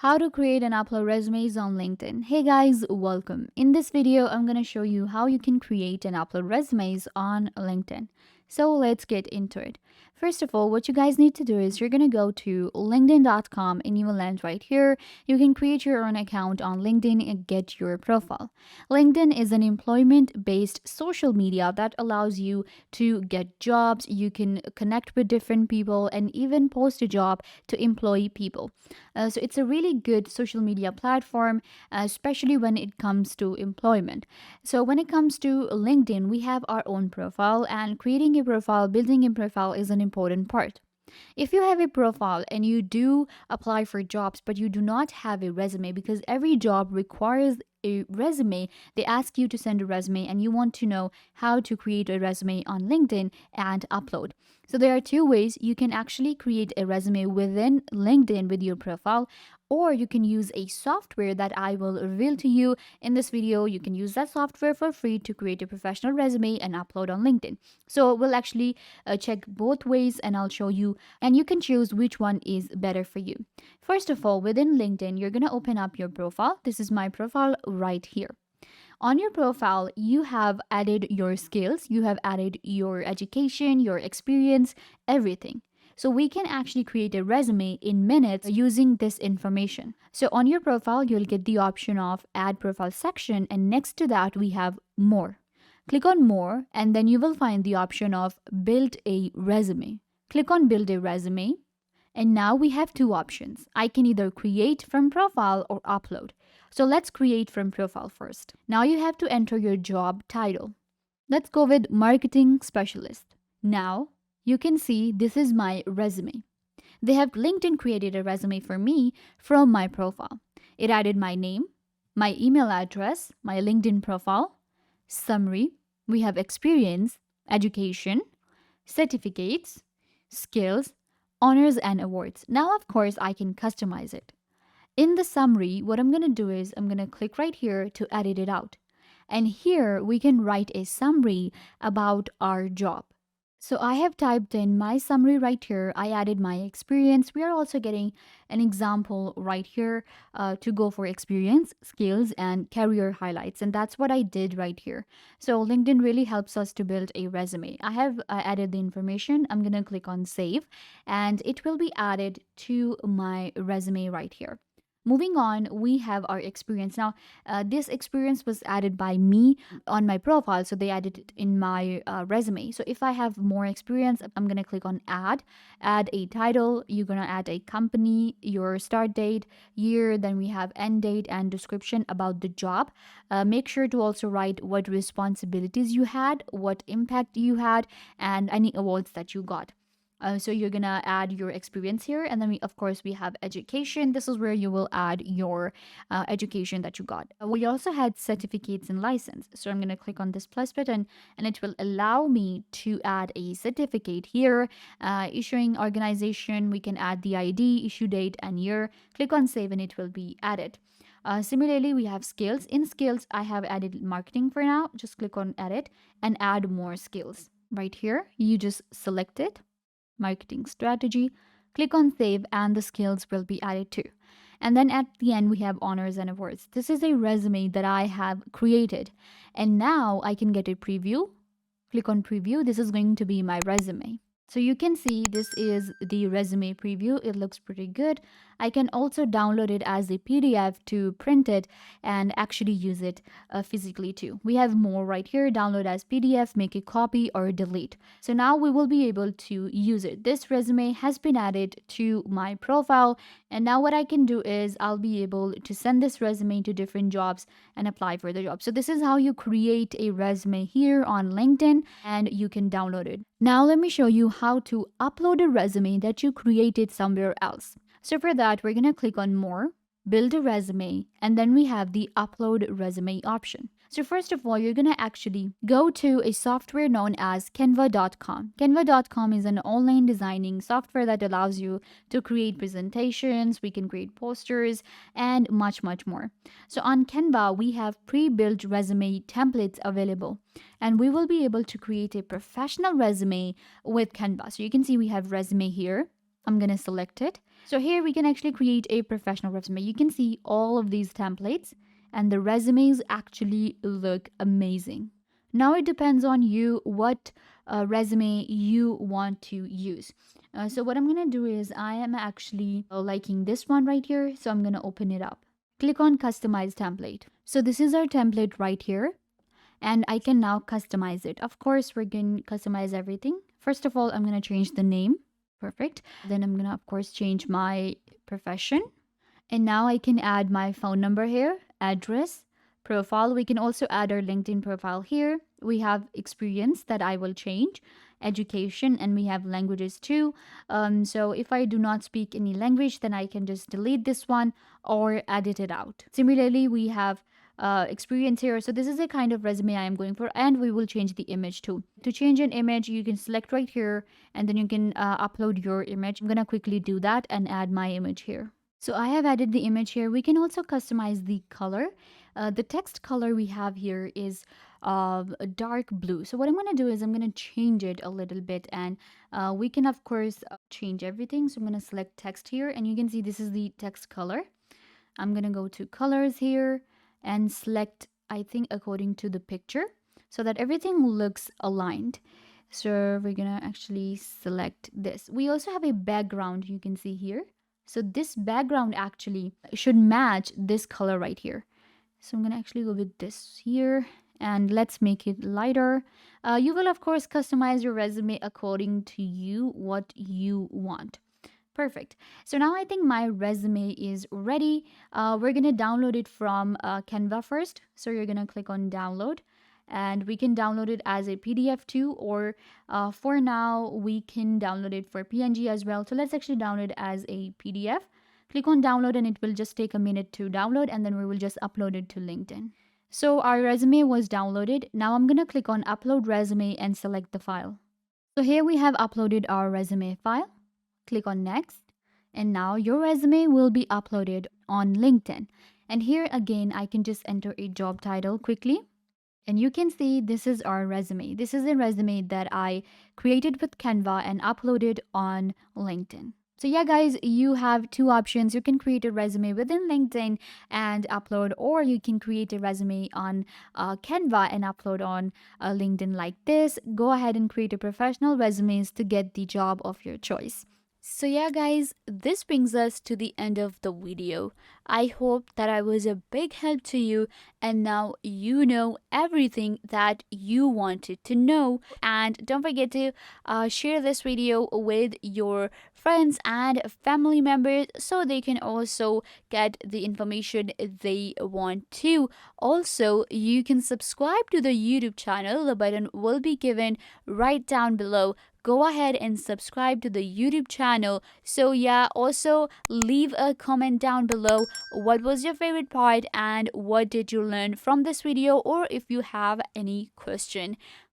How to create and upload resumes on LinkedIn. Hey guys, welcome. In this video, I'm going to show you how you can create and upload resumes on LinkedIn. So let's get into it. First of all, what you guys need to do is you're going to go to linkedin.com and you will land right here. You can create your own account on LinkedIn and get your profile. LinkedIn is an employment-based social media that allows you to get jobs. You can connect with different people and even post a job to employ people. So it's a really good social media platform, especially when it comes to employment. So when it comes to LinkedIn, we have our own profile, and creating a profile, building a profile is an important part. If you have a profile and you do apply for jobs, but you do not have a resume, because every job requires a resume, they ask you to send a resume and you want to know how to create a resume on LinkedIn and upload. So there are two ways you can actually create a resume within LinkedIn with your profile, or you can use a software that I will reveal to you in this video. You can use that software for free to create a professional resume and upload on LinkedIn. So we'll actually check both ways and I'll show you, and you can choose which one is better for you. First of all, within LinkedIn, you're going to open up your profile. This is my profile right here. On your profile, you have added your skills, you have added your education, your experience, everything. So we can actually create a resume in minutes using this information. So on your profile, you'll get the option of add profile section, and next to that we have more. Click on more and then you will find the option of build a resume. Click on build a resume. And now we have two options. I can either create from profile or upload. So let's create from profile first. Now you have to enter your job title. Let's go with marketing specialist. Now you can see this is my resume. They have LinkedIn created a resume for me from my profile. It added my name, my email address, my LinkedIn profile, summary. We have experience, education, certificates, skills, honors and awards. Now, of course, I can customize it. In the summary, what I'm going to do is I'm going to click right here to edit it out. And here we can write a summary about our job. So I have typed in my summary right here. I added my experience. We are also getting an example right here to go for experience, skills, and career highlights. And that's what I did right here. So LinkedIn really helps us to build a resume. I have added the information. I'm going to click on save and it will be added to my resume right here. Moving on, we have our experience. Now, this experience was added by me on my profile, so they added it in my resume. So if I have more experience, I'm going to click on add a title. You're going to add a company, your start date, year, then we have end date and description about the job. Make sure to also write what responsibilities you had, what impact you had, and any awards that you got. So you're gonna add your experience here, and then of course we have education. This is where you will add your education that you got. We also had certificates and license, so I'm gonna click on this plus button and it will allow me to add a certificate here. Issuing organization, we can add the ID, issue date and year. Click on save and it will be added. Similarly, we have skills. In skills, I have added marketing for now. Just click on edit and add more skills. Right here, you just select it, marketing strategy, click on save, and the skills will be added too. And then at the end, we have honors and awards. This is a resume that I have created. And now I can get a preview. Click on preview. This is going to be my resume. So you can see this is the resume preview. It looks pretty good. I can also download it as a PDF to print it and actually use it physically too. We have more right here. Download as PDF, make a copy or delete. So now we will be able to use it. This resume has been added to my profile. And now what I can do is I'll be able to send this resume to different jobs and apply for the job. So this is how you create a resume here on LinkedIn, and you can download it. Now let me show you how to upload a resume that you created somewhere else. So for that, we're going to click on more, build a resume, and then we have the upload resume option. So first of all, you're going to actually go to a software known as Canva.com. Canva.com is an online designing software that allows you to create presentations, we can create posters, and much more. So on Canva, we have pre-built resume templates available, and we will be able to create a professional resume with Canva. So you can see we have resume here. I'm going to select it. So here we can actually create a professional resume. You can see all of these templates and the resumes actually look amazing. Now it depends on you what resume you want to use. So what I'm going to do is I am actually liking this one right here. So I'm going to open it up. Click on customize template. So this is our template right here. And I can now customize it. Of course, we're going to customize everything. First of all, I'm going to change the name. Perfect. Then I'm going to, of course, change my profession. And now I can add my phone number here, address, profile. We can also add our LinkedIn profile here. We have experience that I will change, education, and we have languages too. So if I do not speak any language, then I can just delete this one or edit it out. Similarly, we have experience here. So this is the kind of resume I am going for, and we will change the image too. To change an image, you can select right here, and then you can upload your image. I'm gonna quickly do that and add my image here. So I have added the image here. We can also customize the color. The text color we have here is a dark blue. So what I'm going to do is I'm going to change it a little bit, and we can of course change everything. So I'm going to select text here, and you can see this is the text color. I'm going to go to colors here and select, I think, according to the picture so that everything looks aligned. So we're going to actually select this. We also have a background you can see here. So this background actually should match this color right here. So I'm going to actually go with this here, and let's make it lighter. You will of course customize your resume according to you, what you want. Perfect. So now I think my resume is ready. We're going to download it from Canva first. So you're going to click on download, and we can download it as a PDF too, or for now we can download it for PNG as well. So let's actually download it as a PDF. Click on download, and it will just take a minute to download, and then we will just upload it to LinkedIn. So our resume was downloaded. Now I'm going to click on upload resume and select the file. So here we have uploaded our resume file. Click on next, and now your resume will be uploaded on LinkedIn. And here again, I can just enter a job title quickly. And you can see this is our resume. This is a resume that I created with Canva and uploaded on LinkedIn. So yeah, guys, you have two options. You can create a resume within LinkedIn and upload, or you can create a resume on Canva and upload on LinkedIn like this. Go ahead and create a professional resumes to get the job of your choice. So yeah, guys, this brings us to the end of the video. I hope that I was a big help to you, and now you know everything that you wanted to know. And don't forget to share this video with your friends and family members so they can also get the information they want to. Also, you can subscribe to the YouTube channel. The button will be given right down below. Go ahead and subscribe to the YouTube channel. So yeah, also leave a comment down below. What was your favorite part and what did you learn from this video, or if you have any question.